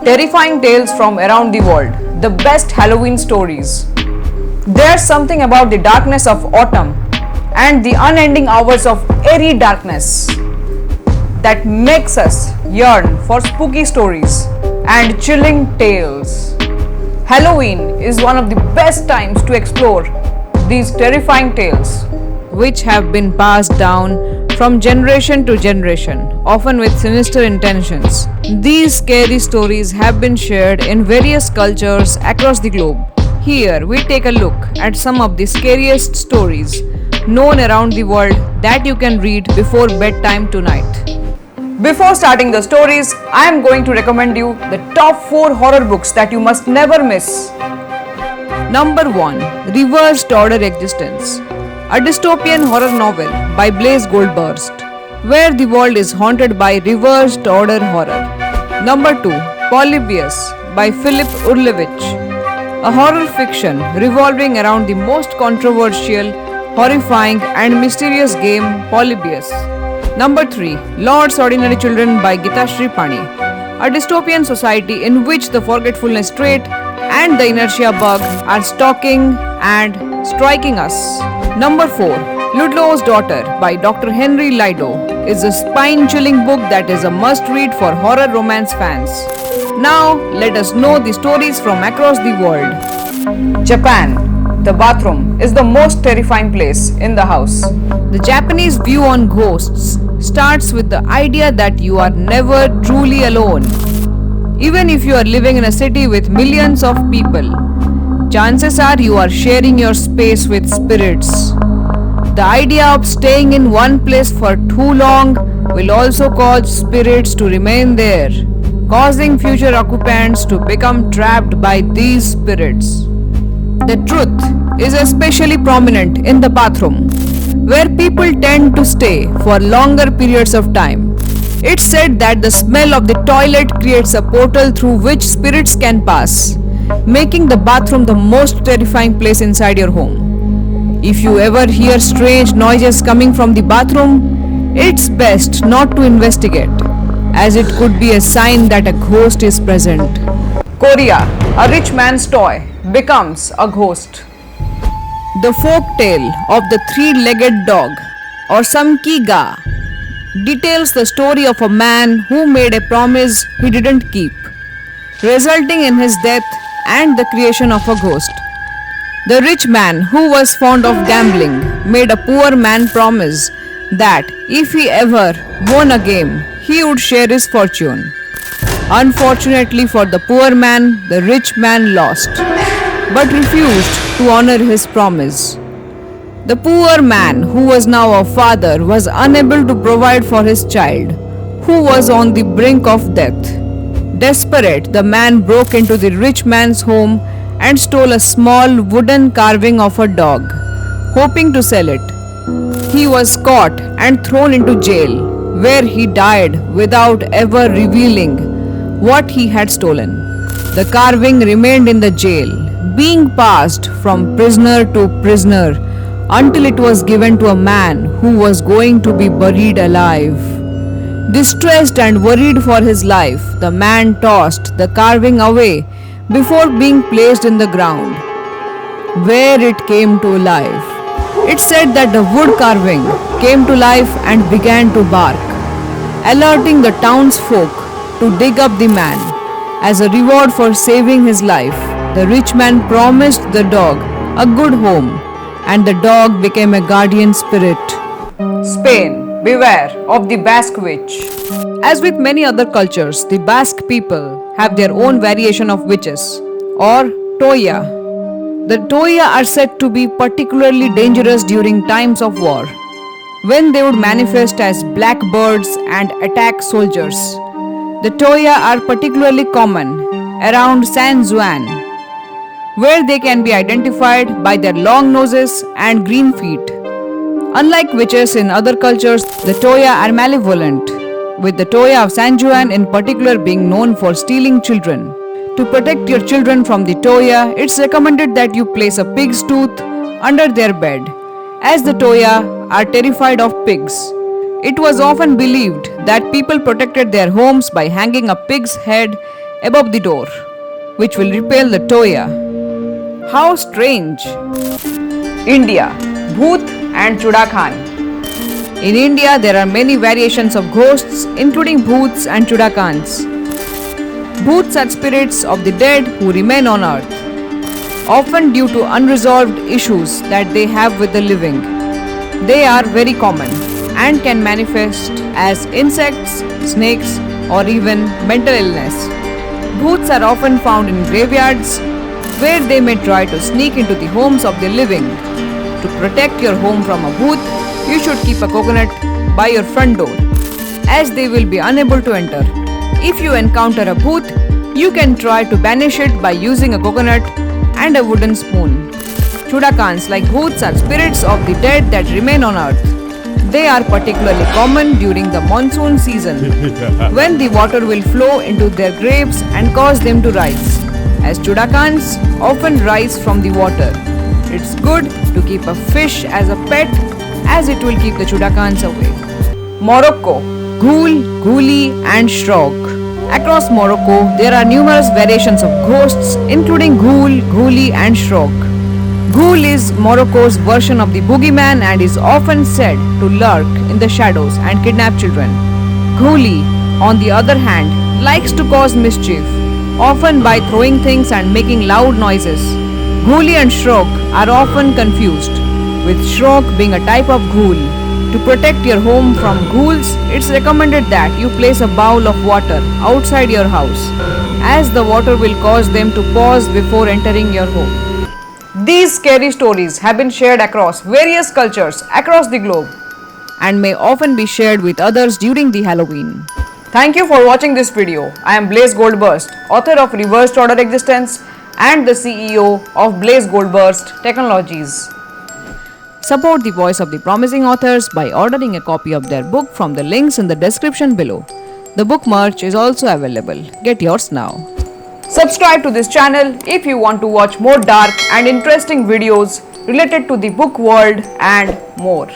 Terrifying tales from around the world, the best Halloween stories. There's something about the darkness of autumn and the unending hours of airy darkness that makes us yearn for spooky stories and chilling tales. Halloween is one of the best times to explore these terrifying tales, which have been passed down from generation to generation, often with sinister intentions. These scary stories have been shared in various cultures across the globe. Here, we take a look at some of the scariest stories known around the world that you can read before bedtime tonight. Before starting the stories, I am going to recommend you the top 4 horror books that you must never miss. Number 1. Reversed Order Existence, a dystopian horror novel by Goldburst, where the world is haunted by reversed order horror. Number 2. Polybius by Philip Urlevich, a horror fiction revolving around the most controversial, horrifying and mysterious game Polybius. Number 3. Lord's Ordinary Children by Gitashri Pani, a dystopian society in which the forgetfulness trait and the inertia bug are stalking and striking us. Number 4. Ludlow's Daughter by Dr. Henry Lido is a spine-chilling book that is a must-read for horror romance fans. Now, let us know the stories from across the world. Japan. The bathroom is the most terrifying place in the house. The Japanese view on ghosts starts with the idea that you are never truly alone. Even if you are living in a city with millions of people, chances are you are sharing your space with spirits. The idea of staying in one place for too long will also cause spirits to remain there, causing future occupants to become trapped by these spirits. The truth is especially prominent in the bathroom, where people tend to stay for longer periods of time. It's said that the smell of the toilet creates a portal through which spirits can pass, making the bathroom the most terrifying place inside your home. If you ever hear strange noises coming from the bathroom, it's best not to investigate, as it could be a sign that a ghost is present. Korea, a rich man's toy becomes a ghost. The folk tale of the three-legged dog, or Samki-ga, details the story of a man who made a promise he didn't keep, resulting in his death and the creation of a ghost. The rich man, who was fond of gambling, made a poor man promise that if he ever won a game, he would share his fortune. Unfortunately for the poor man, the rich man lost, but refused to honor his promise. The poor man, who was now a father, was unable to provide for his child, who was on the brink of death. Desperate, the man broke into the rich man's home and stole a small wooden carving of a dog, hoping to sell it. He was caught and thrown into jail, where he died without ever revealing what he had stolen. The carving remained in the jail, being passed from prisoner to prisoner until it was given to a man who was going to be buried alive. Distressed and worried for his life, the man tossed the carving away before being placed in the ground, where it came to life. It said that the wood carving came to life and began to bark, alerting the townsfolk to dig up the man. As a reward for saving his life, the rich man promised the dog a good home, and the dog became a guardian spirit. Spain, beware of the Basque witch. As with many other cultures, the Basque people have their own variation of witches, or Toya. The Toya are said to be particularly dangerous during times of war, when they would manifest as black birds and attack soldiers. The Toya are particularly common around San Juan, where they can be identified by their long noses and green feet. Unlike witches in other cultures, the Toya are malevolent, with the Toya of San Juan in particular being known for stealing children. To protect your children from the Toya, it's recommended that you place a pig's tooth under their bed, as the Toya are terrified of pigs. It was often believed that people protected their homes by hanging a pig's head above the door, which will repel the toya. How strange! India, Bhoot and Chudakhan. In India, there are many variations of ghosts, including Bhoots and Chudakhans. Bhoots are spirits of the dead who remain on earth, often due to unresolved issues that they have with the living. They are very common and can manifest as insects, snakes, or even mental illness. Bhoots are often found in graveyards where they may try to sneak into the homes of the living. To protect your home from a bhoot, you should keep a coconut by your front door, as they will be unable to enter. If you encounter a bhoot, you can try to banish it by using a coconut and a wooden spoon. Chudakhans, like bhoots, are spirits of the dead that remain on earth. They are particularly common during the monsoon season, when the water will flow into their graves and cause them to rise, as Chudakhans often rise from the water. It's good to keep a fish as a pet, as it will keep the Chudakhans away. Morocco, Ghoul, Ghoulie and Shrog. Across Morocco, there are numerous variations of ghosts, including Ghoul, Ghoulie and Shrog. Ghoul is Morocco's version of the boogeyman and is often said to lurk in the shadows and kidnap children. Ghoulie, on the other hand, likes to cause mischief, often by throwing things and making loud noises. Ghoulie and Shrog are often confused, with Shrog being a type of ghoul. To protect your home from ghouls, it's recommended that you place a bowl of water outside your house, as the water will cause them to pause before entering your home. These scary stories have been shared across various cultures across the globe and may often be shared with others during the Halloween. Thank you for watching this video. I am Blaze Goldburst, author of Reversed Order Existence and the CEO of Blaze Goldburst Technologies. Support the voice of the promising authors by ordering a copy of their book from the links in the description below. The book merch is also available. Get yours now. Subscribe to this channel if you want to watch more dark and interesting videos related to the book world and more.